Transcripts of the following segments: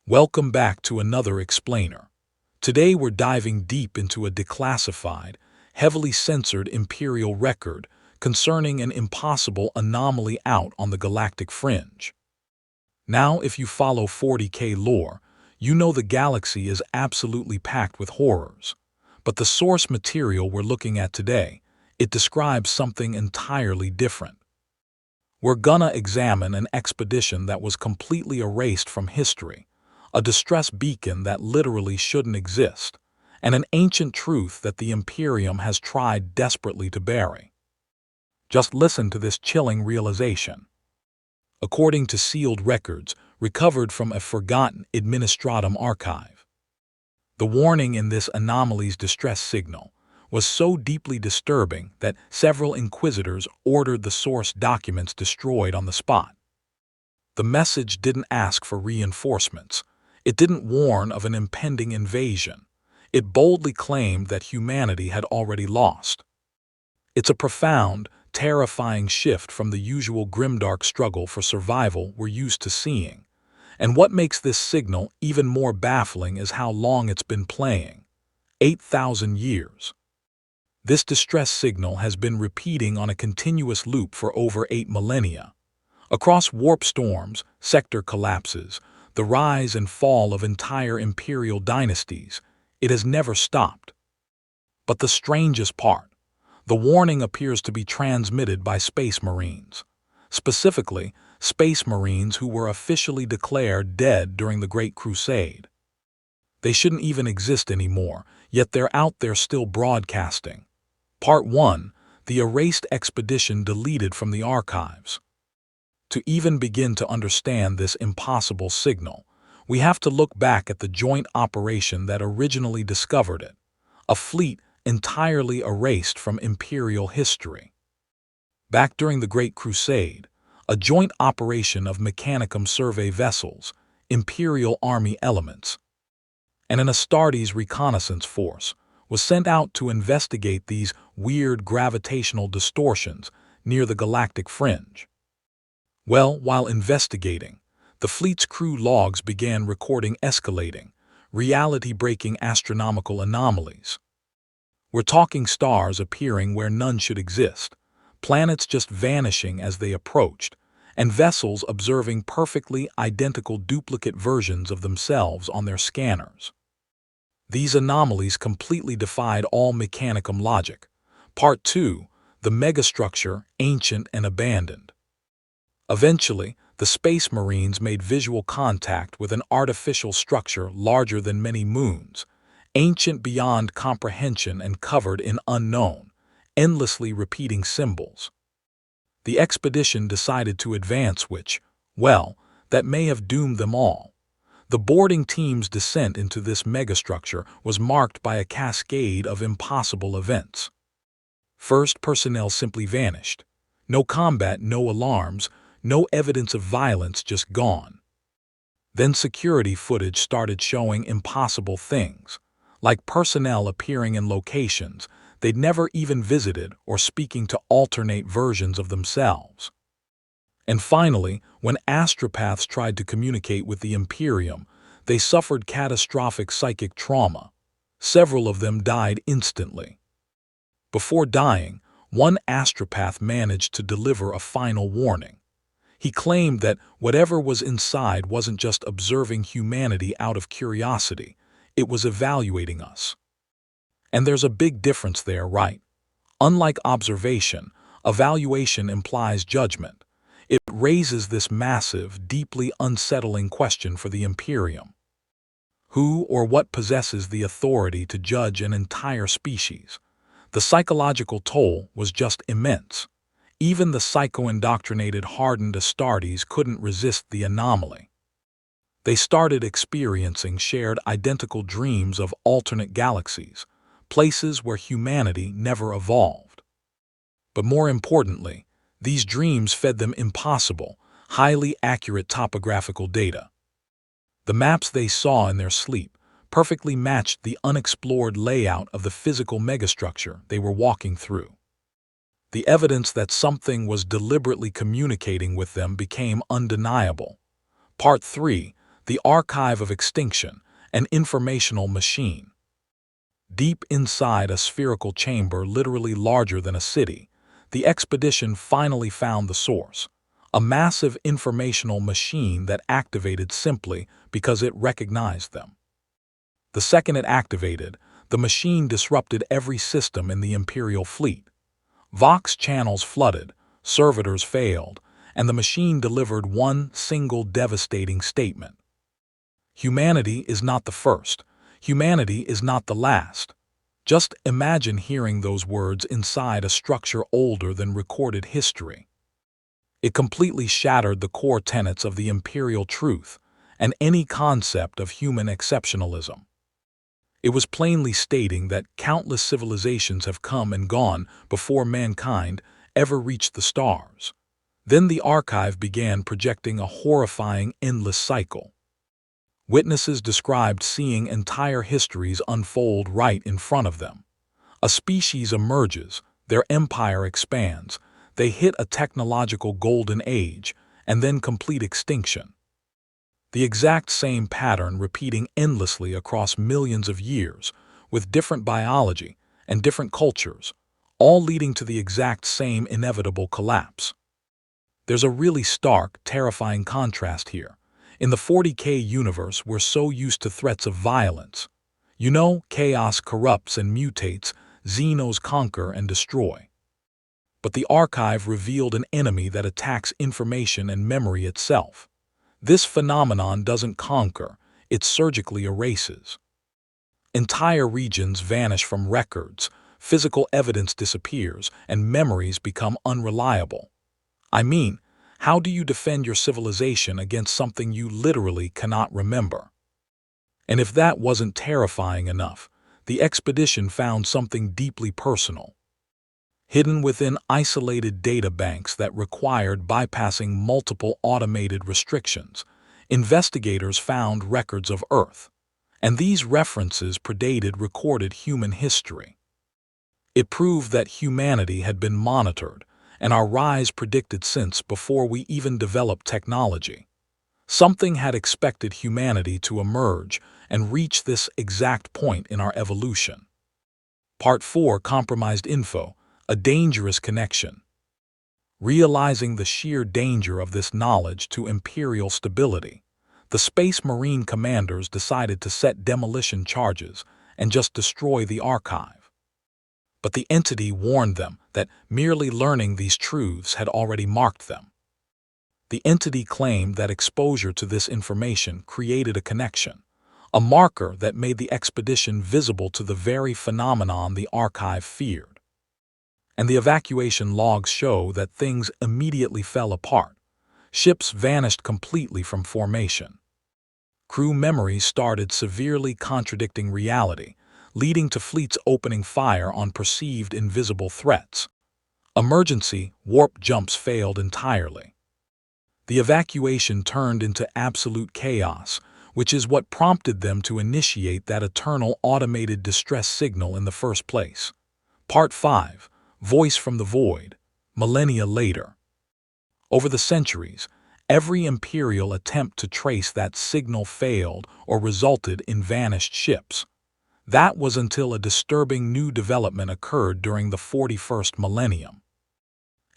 Welcome back to another explainer. Today we're diving deep into a declassified, heavily censored Imperial record concerning an impossible anomaly out on the galactic fringe. Now, if you follow 40K lore, you know the galaxy is absolutely packed with horrors. But the source material we're looking at today, it describes something entirely different. We're gonna examine an expedition that was completely erased from history, a distress beacon that literally shouldn't exist, and an ancient truth that the Imperium has tried desperately to bury. Just listen to this chilling realization. According to sealed records recovered from a forgotten administratum archive, the warning in this anomaly's distress signal was so deeply disturbing that several inquisitors ordered the source documents destroyed on the spot. The message didn't ask for reinforcements. It didn't warn of an impending invasion. It boldly claimed that humanity had already lost. It's a profound, terrifying shift from the usual Grimdark struggle for survival we're used to seeing. And what makes this signal even more baffling is how long it's been playing. 8,000 years. This distress signal has been repeating on a continuous loop for over 8 millennia. Across warp storms, sector collapses, the rise and fall of entire imperial dynasties, it has never stopped. But the strangest part, the warning appears to be transmitted by space marines. Specifically, space marines who were officially declared dead during the Great Crusade. They shouldn't even exist anymore, yet they're out there still broadcasting. Part 1. The erased expedition deleted from the archives. To even begin to understand this impossible signal, we have to look back at the joint operation that originally discovered it, a fleet entirely erased from Imperial history. Back during the Great Crusade, a joint operation of Mechanicum survey vessels, Imperial Army elements, and an Astartes reconnaissance force was sent out to investigate these weird gravitational distortions near the galactic fringe. Well, while investigating, the fleet's crew logs began recording escalating, reality-breaking astronomical anomalies. We're talking stars appearing where none should exist, planets just vanishing as they approached, and vessels observing perfectly identical duplicate versions of themselves on their scanners. These anomalies completely defied all Mechanicum logic. Part 2. The megastructure, ancient and abandoned. Eventually, the Space Marines made visual contact with an artificial structure larger than many moons, ancient beyond comprehension and covered in unknown, endlessly repeating symbols. The expedition decided to advance which, well, that may have doomed them all. The boarding team's descent into this megastructure was marked by a cascade of impossible events. First, personnel simply vanished. No combat, no alarms, no evidence of violence, just gone. Then security footage started showing impossible things, like personnel appearing in locations they'd never even visited or speaking to alternate versions of themselves. And finally, when astropaths tried to communicate with the Imperium, they suffered catastrophic psychic trauma. Several of them died instantly. Before dying, one astropath managed to deliver a final warning. He claimed that whatever was inside wasn't just observing humanity out of curiosity, it was evaluating us. And there's a big difference there, right? Unlike observation, evaluation implies judgment. It raises this massive, deeply unsettling question for the Imperium. Who or what possesses the authority to judge an entire species? The psychological toll was just immense. Even the psycho-indoctrinated hardened Astartes couldn't resist the anomaly. They started experiencing shared identical dreams of alternate galaxies, places where humanity never evolved. But more importantly, these dreams fed them impossible, highly accurate topographical data. The maps they saw in their sleep perfectly matched the unexplored layout of the physical megastructure they were walking through. The evidence that something was deliberately communicating with them became undeniable. Part 3. the Archive of Extinction, an informational machine. Deep inside a spherical chamber literally larger than a city, the expedition finally found the source, a massive informational machine that activated simply because it recognized them. The second it activated, the machine disrupted every system in the Imperial fleet. Vox channels flooded, servitors failed, and the machine delivered one single devastating statement. Humanity is not the first. Humanity is not the last. Just imagine hearing those words inside a structure older than recorded history. It completely shattered the core tenets of the Imperial truth and any concept of human exceptionalism. It was plainly stating that countless civilizations have come and gone before mankind ever reached the stars. Then the archive began projecting a horrifying endless cycle. Witnesses described seeing entire histories unfold right in front of them. A species emerges, their empire expands, they hit a technological golden age, and then complete extinction. The exact same pattern repeating endlessly across millions of years, with different biology and different cultures, all leading to the exact same inevitable collapse. There's a really stark, terrifying contrast here. In the 40K universe, we're so used to threats of violence. You know, chaos corrupts and mutates, Xenos conquer and destroy. But the archive revealed an enemy that attacks information and memory itself. This phenomenon doesn't conquer, it surgically erases. Entire regions vanish from records, physical evidence disappears, and memories become unreliable. I mean, how do you defend your civilization against something you literally cannot remember? And if that wasn't terrifying enough, the expedition found something deeply personal. Hidden within isolated data banks that required bypassing multiple automated restrictions, investigators found records of Earth, and these references predated recorded human history. It proved that humanity had been monitored, and our rise predicted since before we even developed technology. Something had expected humanity to emerge and reach this exact point in our evolution. Part 4: Compromised Info, a dangerous connection. Realizing the sheer danger of this knowledge to Imperial stability, the Space Marine commanders decided to set demolition charges and just destroy the archive. But the entity warned them that merely learning these truths had already marked them. The entity claimed that exposure to this information created a connection, a marker that made the expedition visible to the very phenomenon the archive feared. And the evacuation logs show that things immediately fell apart. Ships vanished completely from formation. Crew memories started severely contradicting reality, leading to fleets opening fire on perceived invisible threats. Emergency warp jumps failed entirely. The evacuation turned into absolute chaos, which is what prompted them to initiate that eternal automated distress signal in the first place. Part 5: Voice from the Void, millennia later. Over the centuries, every Imperial attempt to trace that signal failed or resulted in vanished ships. That was until a disturbing new development occurred during the 41st millennium.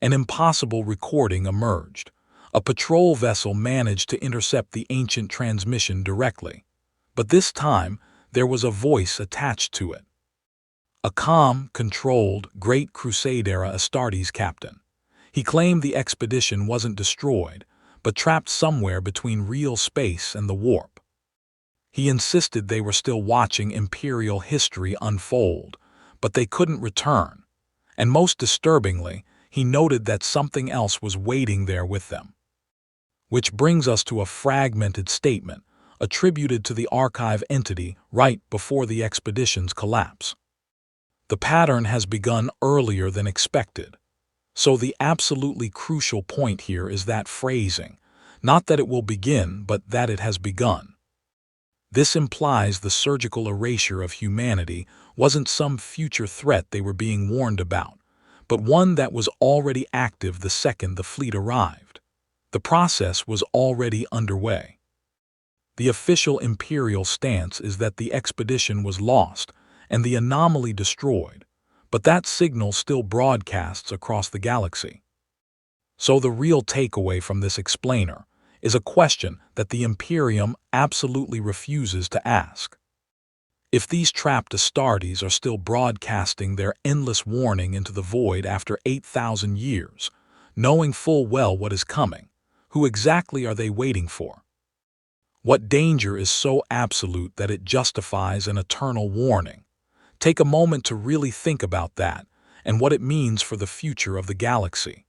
An impossible recording emerged. A patrol vessel managed to intercept the ancient transmission directly. But this time, there was a voice attached to it. A calm, controlled, Great Crusade-era Astartes captain. He claimed the expedition wasn't destroyed, but trapped somewhere between real space and the warp. He insisted they were still watching Imperial history unfold, but they couldn't return. And most disturbingly, he noted that something else was waiting there with them. Which brings us to a fragmented statement, attributed to the archive entity right before the expedition's collapse. The pattern has begun earlier than expected. So the absolutely crucial point here is that phrasing, not that it will begin, but that it has begun. This implies the surgical erasure of humanity wasn't some future threat they were being warned about, but one that was already active the second the fleet arrived. The process was already underway. The official Imperial stance is that the expedition was lost and the anomaly destroyed, but that signal still broadcasts across the galaxy. So the real takeaway from this explainer is a question that the Imperium absolutely refuses to ask. If these trapped Astartes are still broadcasting their endless warning into the void after 8,000 years, knowing full well what is coming, who exactly are they waiting for? What danger is so absolute that it justifies an eternal warning? Take a moment to really think about that and what it means for the future of the galaxy.